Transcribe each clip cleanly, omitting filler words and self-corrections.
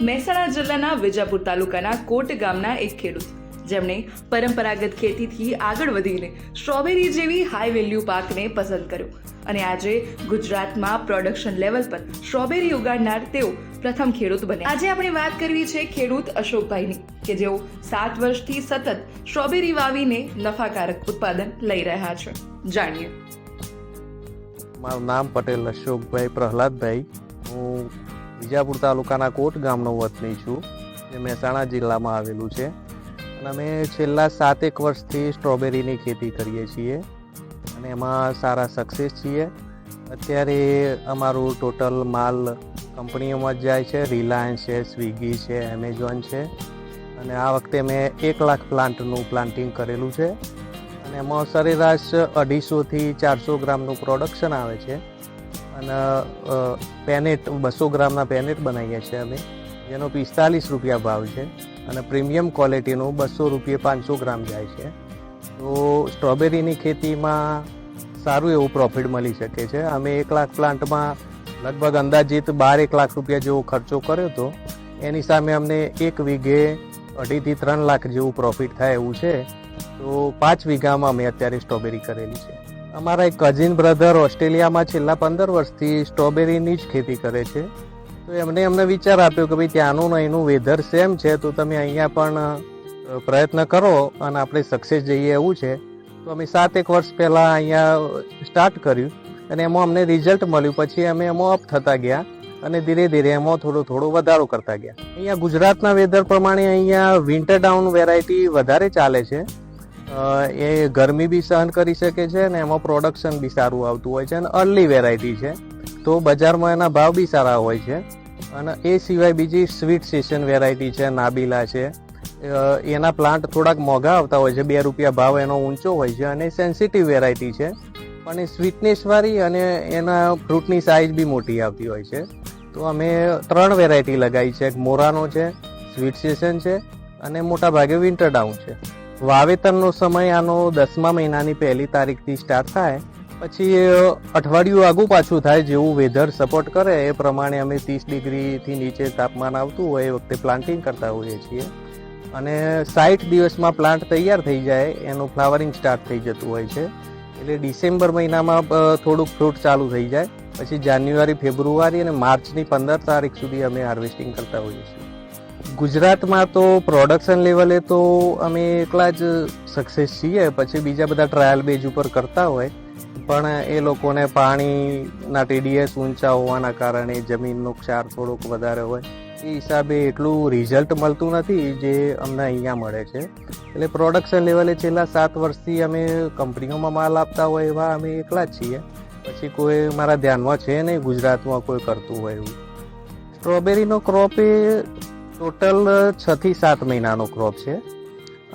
મહેસાણા જિલ્લાના વિજાપુર તાલુકાના કોટ ગામના એક ખેડૂત જેમણે પરંપરાગત ખેતીથી આગળ વધીને સ્ટ્રોબેરી જેવી હાઈ વેલ્યુ પાકને પસંદ કર્યો અને આજે ગુજરાતમાં પ્રોડક્શન લેવલ પર સ્ટ્રોબેરી ઉગાડનાર તેઓ પ્રથમ ખેડૂત બન્યા. આજે આપણે વાત કરવી છે ખેડૂત અશોકભાઈની કે જેઓ 7 વર્ષથી સતત સ્ટ્રોબેરી વાવીને નફાકારક ઉત્પાદન લઈ રહ્યા છે. જાણીએ. મારું નામ પટેલ અશોકભાઈ પ્રહલાદભાઈ. હું વિજાપુર તાલુકાના કોટ ગામનો વતની છું, જે મહેસાણા જિલ્લામાં આવેલું છે. અને અમે છેલ્લા 7 વર્ષથી સ્ટ્રોબેરીની ખેતી કરીએ છીએ અને એમાં સારા સક્સેસ છીએ. અત્યારે અમારું ટોટલ માલ કંપનીઓમાં જ જાય છે. રિલાયન્સ છે, સ્વિગી છે, એમેઝોન છે. અને આ વખતે મેં 1 લાખ પ્લાન્ટનું પ્લાન્ટિંગ કરેલું છે અને એમાં સરેરાશ 250થી 400 ગ્રામનું પ્રોડક્શન આવે છે. અને પેનેટ 200 ગ્રામના પેનેટ બનાવીએ છીએ અમે, જેનો 45 રૂપિયા ભાવ છે. અને પ્રીમિયમ ક્વોલિટીનું 200 રૂપિયે 500 ગ્રામ જાય છે. તો સ્ટ્રોબેરીની ખેતીમાં સારું એવું પ્રોફિટ મળી શકે છે. અમે 1 લાખ પ્લાન્ટમાં લગભગ અંદાજિત 12 લાખ રૂપિયા જેવો ખર્ચો કર્યો હતો. એની સામે અમને 1 વીઘે 2.5 થી 3 લાખ જેવું પ્રોફિટ થાય એવું છે. તો 5 વીઘામાં અમે અત્યારે સ્ટ્રોબેરી કરેલી છે. અમારા એક કઝિન બ્રધર ઓસ્ટ્રેલિયામાં છેલ્લા 15 વર્ષથી સ્ટ્રોબેરીની જ ખેતી કરે છે. તો અમને વિચાર આપ્યો કે ભાઈ ત્યાંનું ને એનું વેધર સેમ છે, તો તમે અહીંયા પણ પ્રયત્ન કરો અને આપણે સક્સેસ જઈએ એવું છે. તો અમે 7 વર્ષ પહેલાં અહીંયા સ્ટાર્ટ કર્યું અને એમાં અમને રિઝલ્ટ મળ્યું. પછી અમે એમાં અપ થતા ગયા અને ધીરે ધીરે એમાં થોડો વધારો કરતા ગયા. અહીંયા ગુજરાતના વેધર પ્રમાણે અહીંયા વિન્ટર ડાઉન વેરાયટી વધારે ચાલે છે. એ ગરમી બી સહન કરી શકે છે અને એમાં પ્રોડક્શન બી સારું આવતું હોય છે અને અર્લી વેરાયટી છે, તો બજારમાં એના ભાવ બી સારા હોય છે. અને એ સિવાય બીજી સ્વીટ સેશન વેરાયટી છે, નાબીલા છે. એના પ્લાન્ટ થોડાક મોંઘા આવતા હોય છે, 2 રૂપિયા ભાવ એનો ઊંચો હોય છે અને સેન્સિટિવ વેરાયટી છે, પણ એ સ્વીટનેસવાળી અને એના ફ્રૂટની સાઇઝ બી મોટી આવતી હોય છે. તો અમે 3 વેરાયટી લગાવી છે. એક મોરાનો છે, સ્વીટ સેશન છે અને મોટા ભાગે વિન્ટર ડાઉન છે. વાવેતરનો સમય આનો 10મા મહિનાની 1લી તારીખથી સ્ટાર્ટ થાય, પછી અઠવાડિયું આગું પાછું થાય. જેવું વેધર સપોર્ટ કરે એ પ્રમાણે અમે 30 ડિગ્રીથી નીચે તાપમાન આવતું હોય એ વખતે પ્લાન્ટિંગ કરતા હોઈએ છીએ. અને 60 દિવસમાં પ્લાન્ટ તૈયાર થઈ જાય, એનું ફ્લાવરિંગ સ્ટાર્ટ થઈ જતું હોય છે. એટલે ડિસેમ્બર મહિનામાં થોડુંક ફ્રૂટ ચાલુ થઈ જાય. પછી જાન્યુઆરી, ફેબ્રુઆરી અને માર્ચની 15 તારીખ સુધી અમે હાર્વેસ્ટિંગ કરતા હોઈએ છીએ. ગુજરાતમાં તો પ્રોડક્શન લેવલે તો અમે એકલા જ સક્સેસ છીએ. પછી બીજા બધા ટ્રાયલ બેઝ ઉપર કરતા હોય, પણ એ લોકોને પાણીના TDS ઊંચા હોવાના કારણે જમીનનો ક્ષાર થોડોક વધારે હોય, એ હિસાબે એટલું રિઝલ્ટ મળતું નથી જે અમને અહીંયા મળે છે. એટલે પ્રોડક્શન લેવલે છેલ્લા 7 વર્ષથી અમે કંપનીઓમાં માલ આપતા હોય એવા અમે એકલા જ છીએ. પછી કોઈ મારા ધ્યાનમાં છે નહીં ગુજરાતમાં કોઈ કરતું હોય એવું. સ્ટ્રોબેરીનો ક્રોપ એ ટોટલ 6 થી 7 મહિનાનો ક્રોપ છે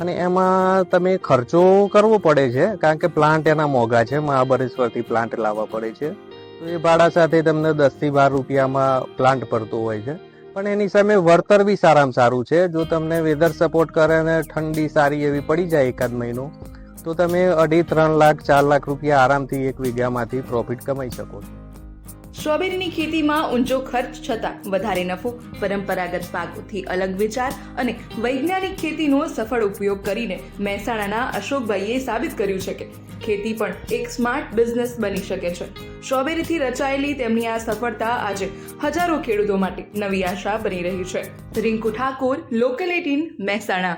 અને એમાં તમે ખર્ચો કરવો પડે છે, કારણ કે પ્લાન્ટ એના મોંઘા છે. મહાબળેશ્વરથી પ્લાન્ટ લાવવા પડે છે, તો એ ભાડા સાથે તમને 10 થી 12 રૂપિયામાં પ્લાન્ટ પડતો હોય છે. પણ એની સામે વળતર બી સારામાં સારું છે. જો તમને વેધર સપોર્ટ કરે અને ઠંડી સારી એવી પડી જાય એકાદ મહિનો, તો તમે 2.5-3 લાખ 4 લાખ રૂપિયા આરામથી 1 વીઘામાંથી પ્રોફિટ કમાઈ શકો છો. સ્ટ્રોબેરીની ખેતીમાં ઊંચો ખર્ચ છતાં વધારે નફો, પરંપરાગત પાકોથી અલગ વિચાર અને વૈજ્ઞાનિક ખેતીનો સફળ ઉપયોગ કરીને મહેસાણાના અશોકભાઈએ સાબિત કર્યું છે કે ખેતી પણ એક સ્માર્ટ બિઝનેસ બની શકે છે. સ્ટ્રોબેરીથી રચાયેલી તેમની આ સફળતા આજે હજારો ખેડૂતો માટે નવી આશા બની રહી છે. રિંકુ ઠાકોર, લોકલ 18, મહેસાણા.